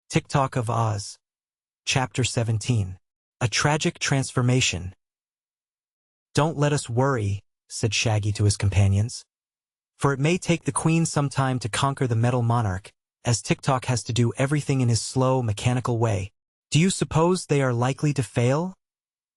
Tik Tok of Oz. Chapter 17. A Tragic Transformation. "Don't let us worry," said Shaggy to his companions. "For it may take the Queen some time to conquer the Metal Monarch, as Tik Tok has to do everything in his slow, mechanical way." "Do you suppose they are likely to fail?"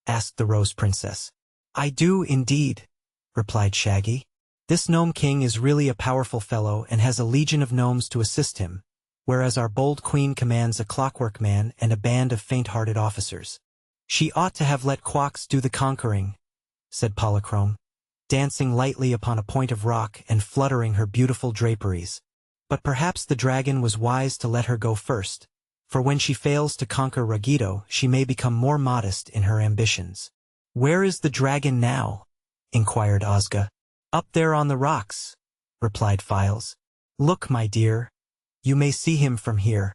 asked the Rose Princess. "I do indeed," replied Shaggy. "This Gnome King is really a powerful fellow and has a legion of gnomes to assist him, whereas our bold Queen commands a clockwork man and a band of faint-hearted officers. She ought to have let Quox do the conquering," said Polychrome, dancing lightly upon a point of rock and fluttering her beautiful draperies. "But perhaps the dragon was wise to let her go first, for when she fails to conquer Ragito, she may become more modest in her ambitions." "Where is the dragon now?" inquired Ozga. "Up there on the rocks," replied Files. "Look, my dear. You may see him from here.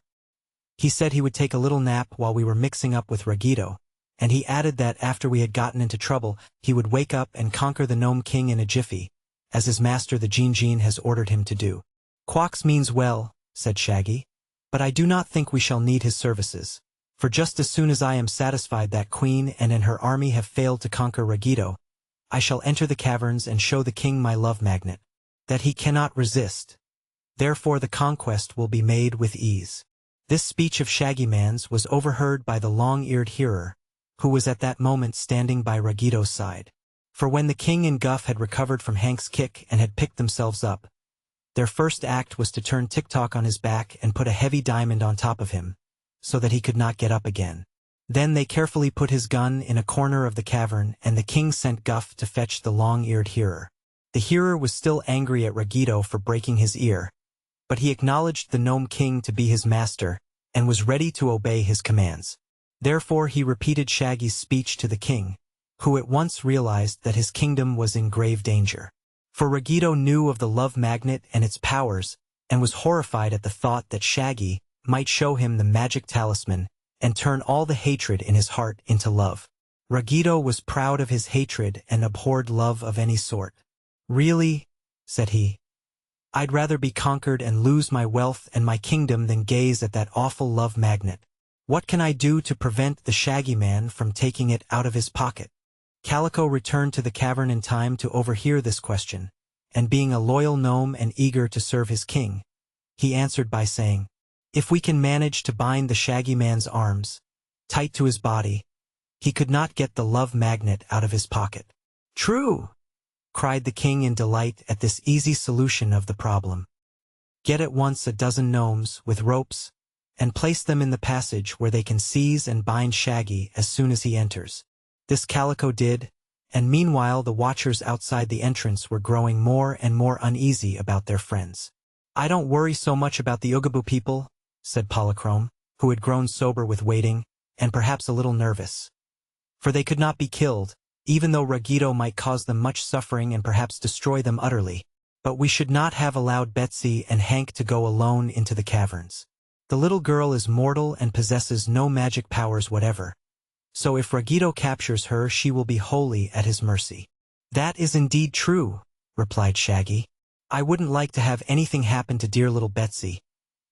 He said he would take a little nap while we were mixing up with Ragito, and he added that after we had gotten into trouble, he would wake up and conquer the Gnome King in a jiffy, as his master the Jean has ordered him to do." "Quox means well," said Shaggy, "but I do not think we shall need his services, for just as soon as I am satisfied that Queen and her army have failed to conquer Ragito, I shall enter the caverns and show the king my love magnet, that he cannot resist. Therefore the conquest will be made with ease." This speech of Shaggy Man's was overheard by the long-eared hearer, who was at that moment standing by Ragito's side. For when the king and Guff had recovered from Hank's kick and had picked themselves up, their first act was to turn Tik Tok on his back and put a heavy diamond on top of him, so that he could not get up again. Then they carefully put his gun in a corner of the cavern, and the king sent Guff to fetch the long-eared hearer. The hearer was still angry at Ragito for breaking his ear, but he acknowledged the Gnome King to be his master, and was ready to obey his commands. Therefore he repeated Shaggy's speech to the king, who at once realized that his kingdom was in grave danger. For Ragito knew of the love magnet and its powers, and was horrified at the thought that Shaggy might show him the magic talisman and turn all the hatred in his heart into love. Ragito was proud of his hatred and abhorred love of any sort. "Really," said he, "I'd rather be conquered and lose my wealth and my kingdom than gaze at that awful love magnet. What can I do to prevent the Shaggy Man from taking it out of his pocket?" Calico returned to the cavern in time to overhear this question, and being a loyal gnome and eager to serve his king, he answered by saying, "If we can manage to bind the Shaggy Man's arms tight to his body, he could not get the love magnet out of his pocket." "True!" cried the king in delight at this easy solution of the problem. "Get at once a dozen gnomes with ropes, and place them in the passage where they can seize and bind Shaggy as soon as he enters." This Calico did, and meanwhile the watchers outside the entrance were growing more and more uneasy about their friends. "I don't worry so much about the Oogaboo people," said Polychrome, who had grown sober with waiting, and perhaps a little nervous. "For they could not be killed, even though Ragito might cause them much suffering and perhaps destroy them utterly. But we should not have allowed Betsy and Hank to go alone into the caverns. The little girl is mortal and possesses no magic powers whatever, so if Ragito captures her she will be wholly at his mercy." "That is indeed true," replied Shaggy. "I wouldn't like to have anything happen to dear little Betsy,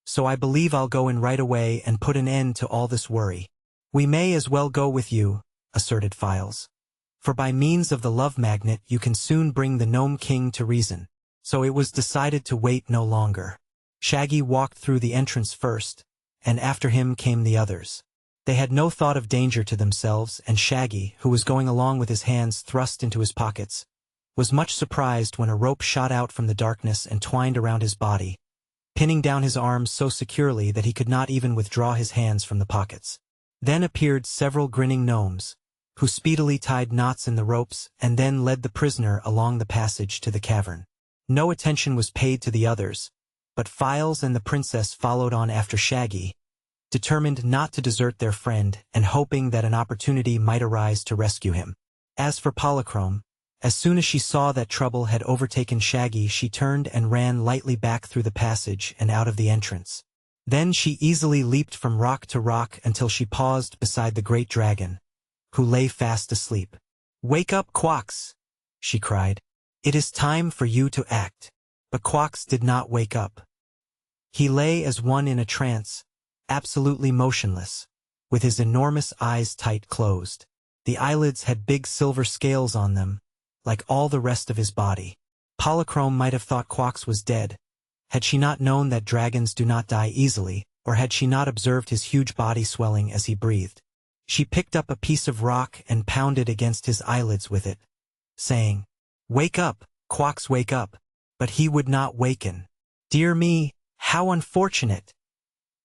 so I believe I'll go in right away and put an end to all this worry." "We may as well go with you," asserted Files, "for by means of the love magnet you can soon bring the Gnome King to reason." So it was decided to wait no longer. Shaggy walked through the entrance first, and after him came the others. They had no thought of danger to themselves, and Shaggy, who was going along with his hands thrust into his pockets, was much surprised when a rope shot out from the darkness and twined around his body, pinning down his arms so securely that he could not even withdraw his hands from the pockets. Then appeared several grinning gnomes, who speedily tied knots in the ropes and then led the prisoner along the passage to the cavern. No attention was paid to the others, but Files and the princess followed on after Shaggy, determined not to desert their friend and hoping that an opportunity might arise to rescue him. As for Polychrome, as soon as she saw that trouble had overtaken Shaggy, she turned and ran lightly back through the passage and out of the entrance. Then she easily leaped from rock to rock until she paused beside the great dragon, who lay fast asleep. "Wake up, Quox!" she cried. "It is time for you to act." But Quox did not wake up. He lay as one in a trance, absolutely motionless, with his enormous eyes tight closed. The eyelids had big silver scales on them, like all the rest of his body. Polychrome might have thought Quox was dead, had she not known that dragons do not die easily, or had she not observed his huge body swelling as he breathed. She picked up a piece of rock and pounded against his eyelids with it, saying, "Wake up, Quox, wake up." But he would not waken. "Dear me, how unfortunate,"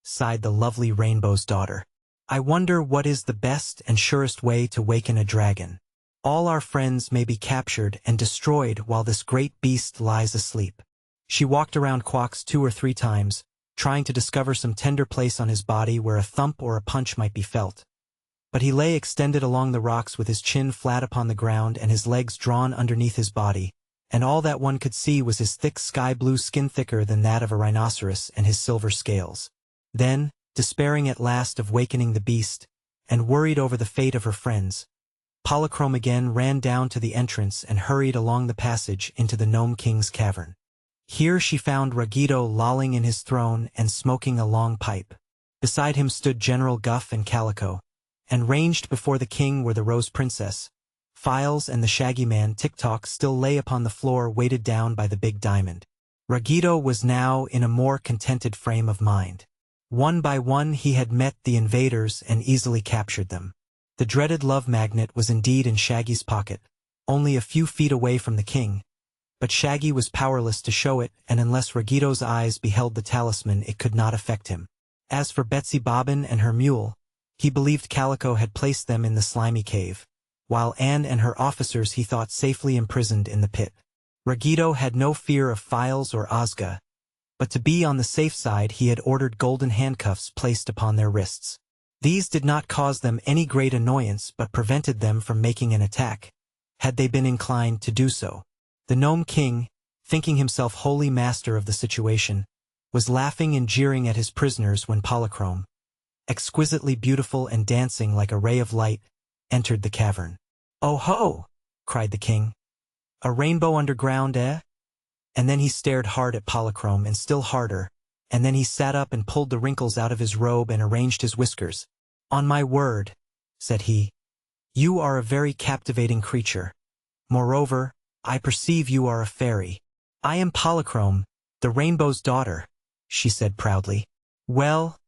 sighed the lovely Rainbow's daughter. "I wonder what is the best and surest way to waken a dragon. All our friends may be captured and destroyed while this great beast lies asleep." She walked around Quox 2 or 3 times, trying to discover some tender place on his body where a thump or a punch might be felt. But he lay extended along the rocks with his chin flat upon the ground and his legs drawn underneath his body, and all that one could see was his thick sky-blue skin, thicker than that of a rhinoceros, and his silver scales. Then, despairing at last of wakening the beast, and worried over the fate of her friends, Polychrome again ran down to the entrance and hurried along the passage into the Gnome King's cavern. Here she found Ruggedo lolling in his throne and smoking a long pipe. Beside him stood General Guff and Calico, and ranged before the king were the Rose Princess. Files and the Shaggy Man Tik Tok still lay upon the floor, weighted down by the big diamond. Ruggedo was now in a more contented frame of mind. One by one he had met the invaders and easily captured them. The dreaded love magnet was indeed in Shaggy's pocket, only a few feet away from the king, but Shaggy was powerless to show it, and unless Ruggedo's eyes beheld the talisman it could not affect him. As for Betsy Bobbin and her mule, he believed Calico had placed them in the slimy cave, while Anne and her officers he thought safely imprisoned in the pit. Ruggedo had no fear of Files or Ozga, but to be on the safe side he had ordered golden handcuffs placed upon their wrists. These did not cause them any great annoyance but prevented them from making an attack, had they been inclined to do so. The Gnome King, thinking himself wholly master of the situation, was laughing and jeering at his prisoners when Polychrome, exquisitely beautiful and dancing like a ray of light, entered the cavern. "Oh ho!" cried the king. "A rainbow underground, eh?" And then he stared hard at Polychrome, and still harder, and then he sat up and pulled the wrinkles out of his robe and arranged his whiskers. "On my word," said he, "you are a very captivating creature. Moreover, I perceive you are a fairy." "I am Polychrome, the Rainbow's daughter," she said proudly. "Well,"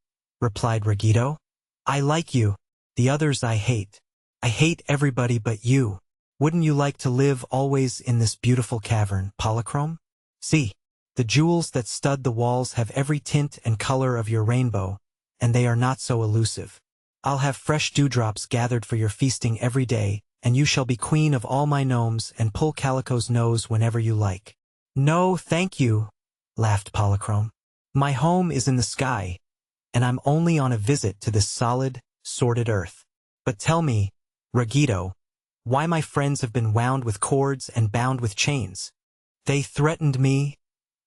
replied Ruggedo, "I like you. The others I hate. I hate everybody but you. Wouldn't you like to live always in this beautiful cavern, Polychrome? See, the jewels that stud the walls have every tint and color of your rainbow, and they are not so elusive. I'll have fresh dewdrops gathered for your feasting every day, and you shall be queen of all my gnomes and pull Calico's nose whenever you like." "No, thank you," laughed Polychrome. "My home is in the sky, and I'm only on a visit to this solid, sordid earth. But tell me, Ruggedo, why my friends have been wound with cords and bound with chains." "They threatened me,"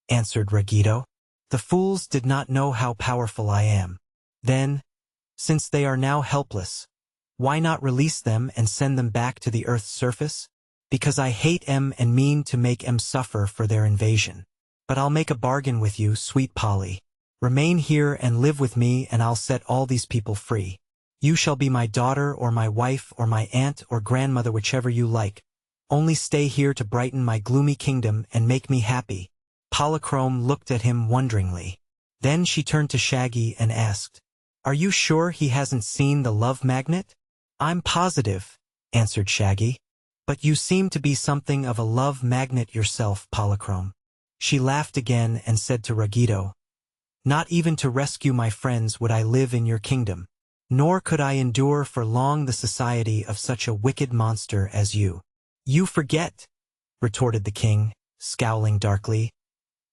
answered Ruggedo. "The fools did not know how powerful I am. Then, since they are now helpless, why not release them and send them back to the earth's surface? Because I hate em and mean to make em suffer for their invasion. But I'll make a bargain with you, sweet Polly. Remain here and live with me, and I'll set all these people free. You shall be my daughter or my wife or my aunt or grandmother, whichever you like. Only stay here to brighten my gloomy kingdom and make me happy." Polychrome looked at him wonderingly. Then she turned to Shaggy and asked, "Are you sure he hasn't seen the love magnet?" "I'm positive," answered Shaggy. "But you seem to be something of a love magnet yourself, Polychrome." She laughed again and said to Ruggedo, "Not even to rescue my friends would I live in your kingdom, nor could I endure for long the society of such a wicked monster as you." "You forget," retorted the king, scowling darkly,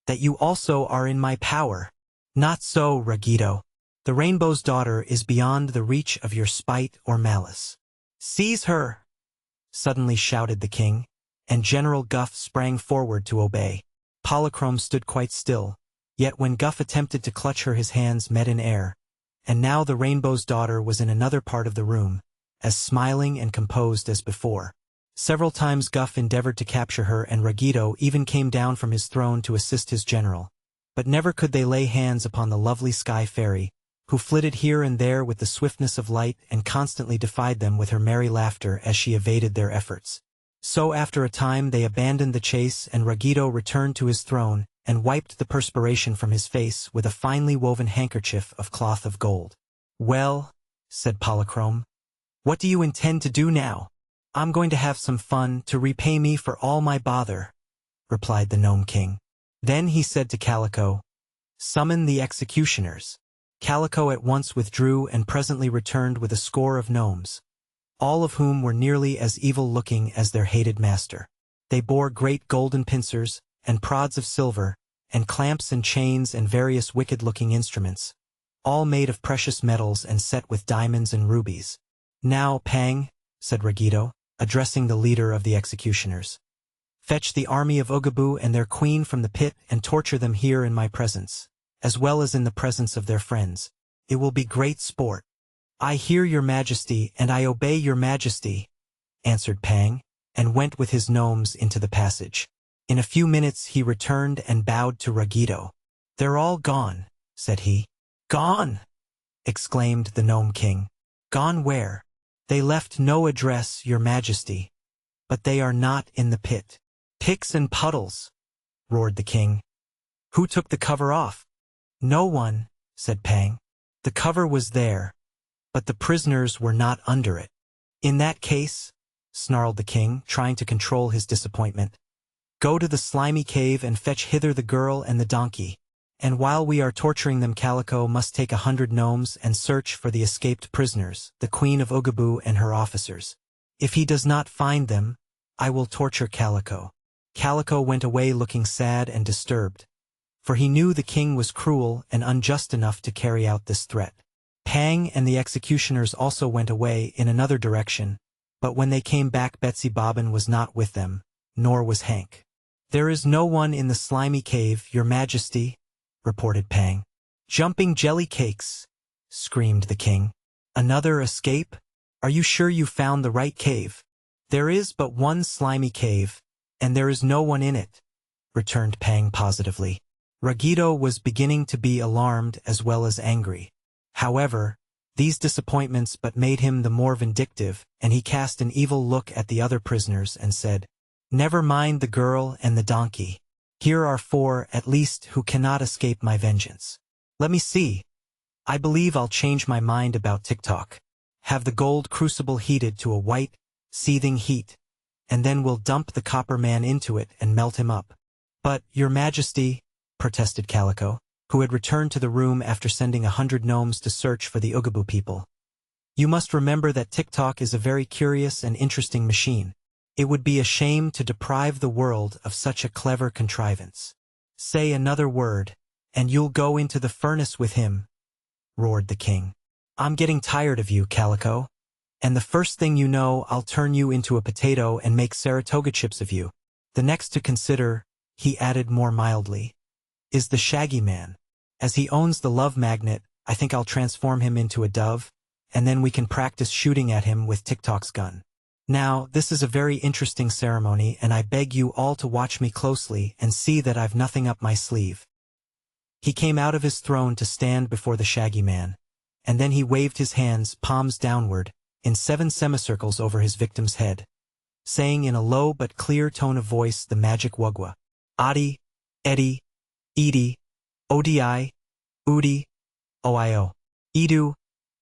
"that you also are in my power." "Not so, Ruggedo. The Rainbow's daughter is beyond the reach of your spite or malice." "Seize her!" suddenly shouted the king, and General Guff sprang forward to obey. Polychrome stood quite still, yet when Guff attempted to clutch her his hands met in air, and now the Rainbow's daughter was in another part of the room, as smiling and composed as before. Several times Guff endeavored to capture her, and Ruggedo even came down from his throne to assist his general, but never could they lay hands upon the lovely Sky Fairy, who flitted here and there with the swiftness of light and constantly defied them with her merry laughter as she evaded their efforts. So after a time they abandoned the chase and Ruggido returned to his throne and wiped the perspiration from his face with a finely woven handkerchief of cloth of gold. "Well," said Polychrome, "what do you intend to do now?" "I'm going to have some fun to repay me for all my bother," replied the Gnome King. Then he said to Calico, "Summon the executioners." Calico at once withdrew and presently returned with a score of gnomes, all of whom were nearly as evil-looking as their hated master. They bore great golden pincers, and prods of silver, and clamps and chains and various wicked-looking instruments, all made of precious metals and set with diamonds and rubies. "Now, Pang," said Ruggido, addressing the leader of the executioners, "fetch the army of Oogaboo and their queen from the pit and torture them here in my presence, as well as in the presence of their friends. It will be great sport." "I hear your majesty and I obey your majesty," answered Pang, and went with his gnomes into the passage. In a few minutes he returned and bowed to Ruggido. "They're all gone," said he. "Gone!" exclaimed the Gnome King. "Gone where?" "They left no address, your majesty. But they are not in the pit." "Picks and puddles!" roared the king. "Who took the cover off?" "No one," said Pang. "The cover was there, but the prisoners were not under it." "In that case," snarled the king, trying to control his disappointment, "go to the slimy cave and fetch hither the girl and the donkey. And while we are torturing them, Calico must take 100 gnomes and search for the escaped prisoners, the Queen of Oogaboo and her officers. If he does not find them, I will torture Calico." Calico went away looking sad and disturbed, for he knew the king was cruel and unjust enough to carry out this threat. Pang and the executioners also went away in another direction, but when they came back Betsy Bobbin was not with them, nor was Hank. "There is no one in the slimy cave, your majesty," reported Pang. "Jumping jelly cakes!" screamed the king. "Another escape? Are you sure you found the right cave?" "There is but one slimy cave, and there is no one in it," returned Pang positively. Ruggido was beginning to be alarmed as well as angry. However, these disappointments but made him the more vindictive, and he cast an evil look at the other prisoners and said, "Never mind the girl and the donkey. Here are 4, at least, who cannot escape my vengeance. Let me see. I believe I'll change my mind about Tik Tok. Have the gold crucible heated to a white, seething heat, and then we'll dump the copper man into it and melt him up." "But, your majesty," protested Calico, who had returned to the room after sending 100 gnomes to search for the Oogaboo people. "You must remember that Tik Tok is a very curious and interesting machine. It would be a shame to deprive the world of such a clever contrivance." "Say another word, and you'll go into the furnace with him," roared the king. "I'm getting tired of you, Calico, and the first thing you know I'll turn you into a potato and make Saratoga chips of you. The next to consider," he added more mildly, "is the Shaggy Man. As he owns the love magnet, I think I'll transform him into a dove, and then we can practice shooting at him with Tik Tok's gun. Now, this is a very interesting ceremony, and I beg you all to watch me closely and see that I've nothing up my sleeve." He came out of his throne to stand before the Shaggy Man, and then he waved his hands, palms downward, in 7 semicircles over his victim's head, saying in a low but clear tone of voice the magic wugwa, "Adi, Edi, Edi, Odi, Udi, Oio, Edu,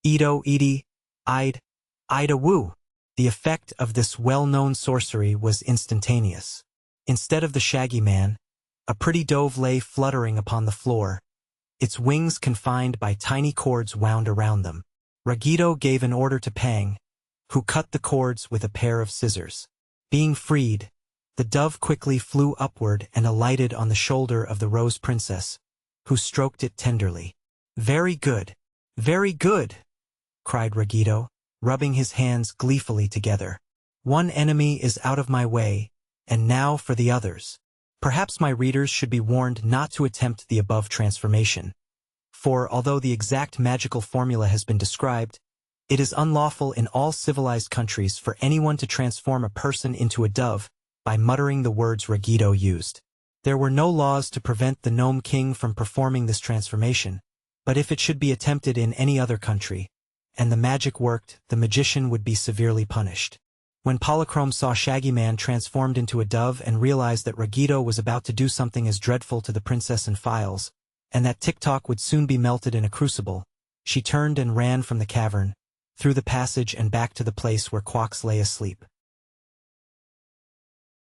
Edo, Edi, Ide, Ida Woo." The effect of this well-known sorcery was instantaneous. Instead of the Shaggy Man, a pretty dove lay fluttering upon the floor, its wings confined by tiny cords wound around them. Ruggido gave an order to Pang, who cut the cords with a pair of scissors. Being freed, the dove quickly flew upward and alighted on the shoulder of the Rose Princess, who stroked it tenderly. "Very good, very good," cried Ruggido, rubbing his hands gleefully together. "One enemy is out of my way, and now for the others." Perhaps my readers should be warned not to attempt the above transformation, for although the exact magical formula has been described, it is unlawful in all civilized countries for anyone to transform a person into a dove by muttering the words Ruggido used. There were no laws to prevent the Gnome King from performing this transformation, But if it should be attempted in any other country, and the magic worked, the magician would be severely punished. When Polychrome saw Shaggy Man transformed into a dove and realized that Ragito was about to do something as dreadful to the princess in Files, and that Tik Tok would soon be melted in a crucible, she turned and ran from the cavern, through the passage and back to the place where Quox lay asleep.